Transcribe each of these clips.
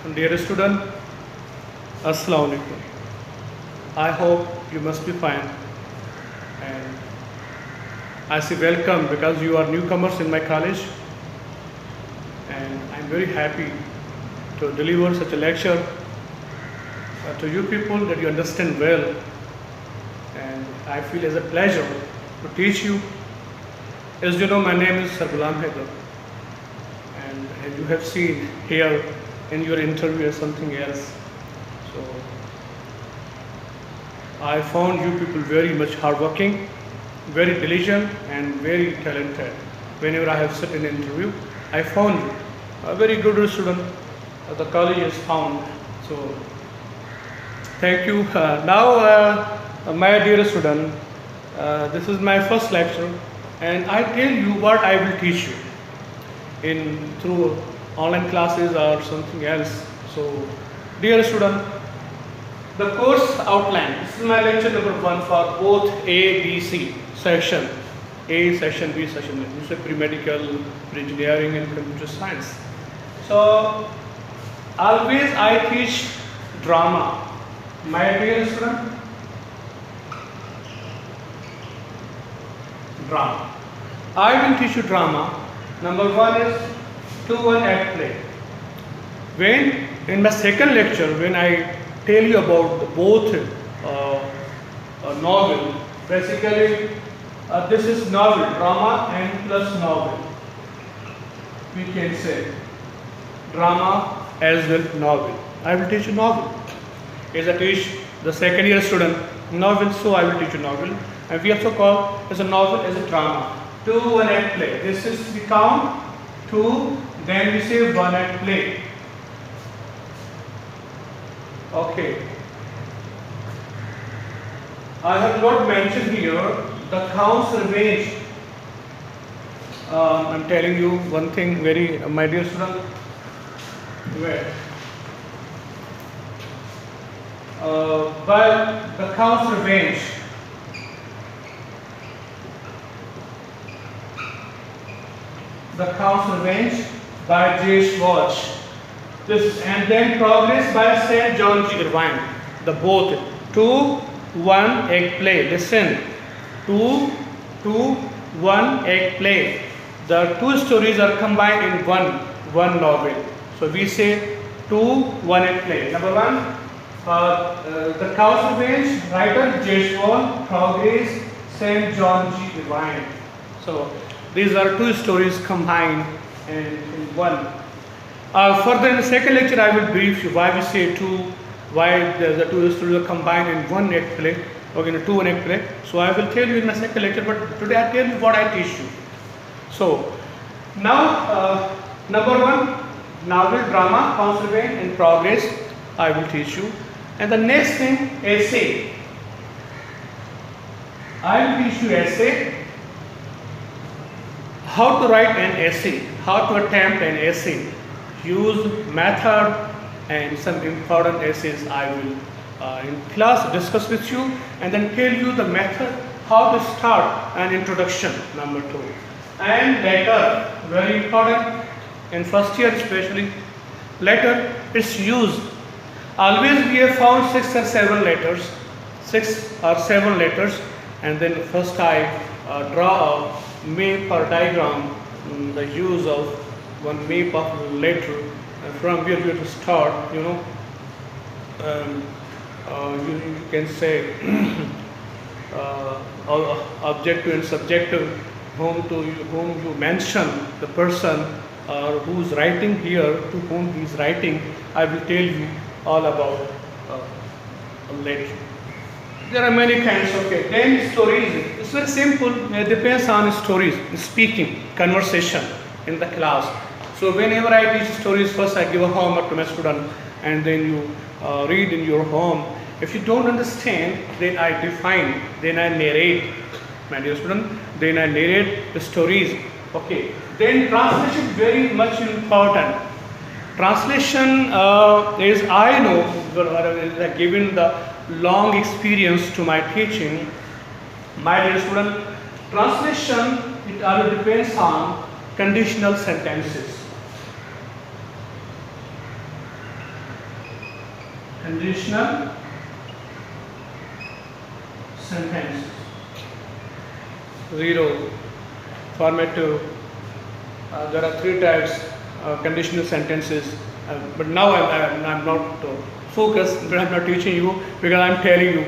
Dear student, Assalamu alaikum. I hope you must be fine, and I say welcome because you are newcomers in my college, and I'm very happy to deliver such a lecture to you people that you understand well, and I feel as a pleasure to teach you. As you know, my name is Sir Ghulam Haidar, and as you have seen here in your interview or something else. So I found you people very much hardworking, very diligent, and very talented. Whenever I have set an interview, I found you a very good student. The college has found. So thank you. My dear student, this is my first lecture, and I tell you what I will teach you in through online classes or something else. So, dear student, the course outline. This is my lecture number 1 for both A, B, C section. A section, B section. You say pre-medical, pre-engineering, and computer science. So, always I teach drama. My dear student, drama. I will teach you drama. Number 1 is 2-1 act play. When in my second lecture, when I tell you about both novel, basically this is novel, drama and plus novel. We can say drama as well novel. I will teach you novel. As I teach the second year student novel, so I will teach you novel. And we also call as a novel as a drama. 2-1 act play. This is we count 2, then we say 1 act play. Okay. I have not mentioned here the counts range. I'm telling you one thing very, my dear student. Wait. By the counts range. The counts range by J. Schwartz. This and then progress by St. John G. Irvine. The both 2-1 egg play. Listen, 2-1 egg play. The two stories are combined in one novel. So we say 2-1 egg play. Number 1, the counts range. Writer J. Schwartz. Progress St. John G. Irvine. So these are two stories combined in one. Further in the second lecture, I will brief you why we say why the two stories are combined in one act play, or in a 2-1 act play. So I will tell you in my second lecture, but today I tell you what I teach you. So now, number 1, novel, drama, counts range, and progress, I will teach you. And the next thing, essay. I will teach you essay. How to write an essay, how to attempt an essay, use method, and some important essays I will in class discuss with you, and then tell you the method how to start an introduction, number 2. And letter, very important in first year especially. Letter, its use. Always we have found 6 or 7 letters, 6 or 7 letters, and then first I draw a map or diagram, the use of one map of letter from where you have to start, you know. You can say objective and subjective, whom you mention the person who's writing here, to whom he is writing. I will tell you all about later. There are many kinds of it. Then stories. It's very simple. It depends on stories, speaking, conversation in the class. So whenever I teach stories, first I give a homework to my student, and then you read in your home. If you don't understand, then I define, then I narrate, my dear student. Then I narrate the stories. Okay. Then translation, very much important. Translation is, I know, given the long experience to my teaching, my dear student, translation, it all depends on conditional sentences. conditional sentences. 0. Formative. There are 3 types conditional sentences, but now I'm not focused, but I'm not teaching you because I'm telling you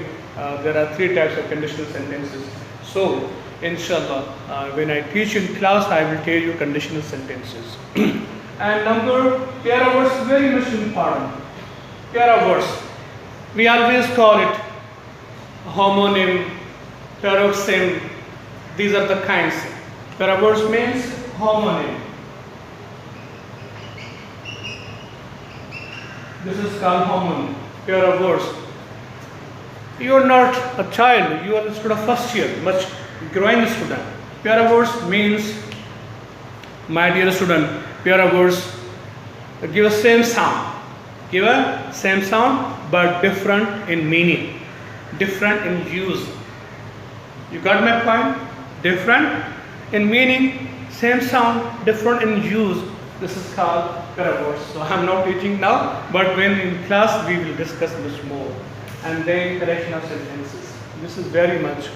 there are 3 types of conditional sentences. So inshallah, when I teach in class, I will tell you conditional sentences. And number, pair of words is very much important. Pair of words, we always call it homonym, paroxysm. These are the kinds. Pair of words means homonym. This is called homonym, pair of words. You are not a child, you are a student of first year, much growing student. Pair of words means, my dear student, pair of words give a same sound. Give a same sound but different in meaning, different in use. You got my point? Different in meaning, same sound, different in use. This is called pair of words. So I am not teaching now, but when in class we will discuss much more. And then correction of sentences. This is very much,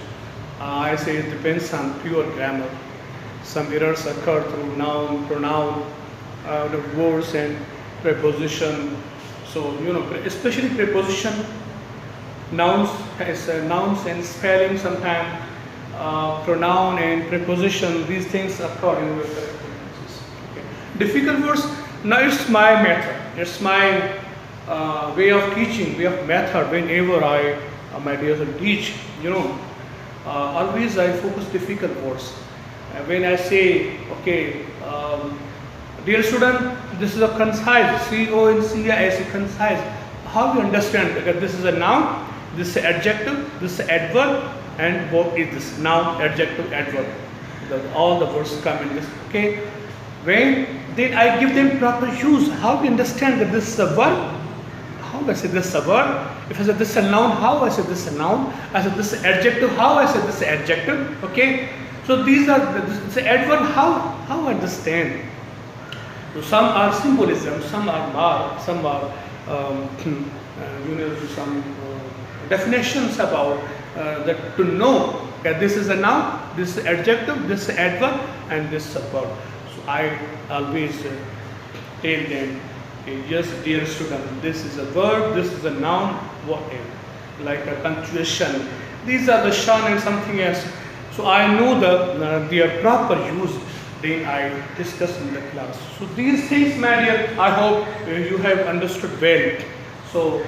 I say it depends on pure grammar. Some errors occur through noun, pronoun, the words and preposition. So, especially preposition, nouns and spelling sometimes, pronoun and preposition, these things occur in the correct sentences. Okay. Difficult words, now it's my method, it's my way of teaching, way of method. Whenever I, my dear students, teach, always I focus difficult words. When I say, okay, dear student, this is a concise, C-O-N-C-I-S, concise. How you understand? Because this is a noun, this is an adjective, this is an adverb, and what is this? Noun, adjective, adverb. All the words come in this. Okay. Then I give them proper use. How you understand that this is a verb? How I say this is a verb? If I say this is a noun, how I say this is a noun? I said this is adjective, how I say this is adjective? Okay. So these are this adverb. How I understand? So some are symbolism, some are more, some are some definitions about that to know that this is a noun, this is adjective, this is adverb, and this is a verb. So I always tell them, yes, dear student, this is a verb, this is a noun, whatever, like a punctuation. These are the shun and something else. So I know their proper use. Then I discuss in the class. So these things, my dear, I hope you have understood well. So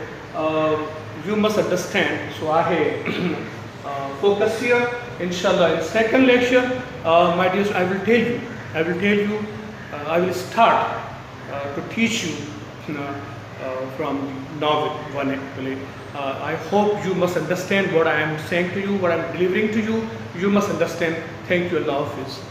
you must understand. So I have focus here. Inshallah, in second lecture, my dear, I will tell you. I will start to teach you from novel one actually. I hope you must understand what I am saying to you, what I am delivering to you. You must understand. Thank you, Allah Hafiz.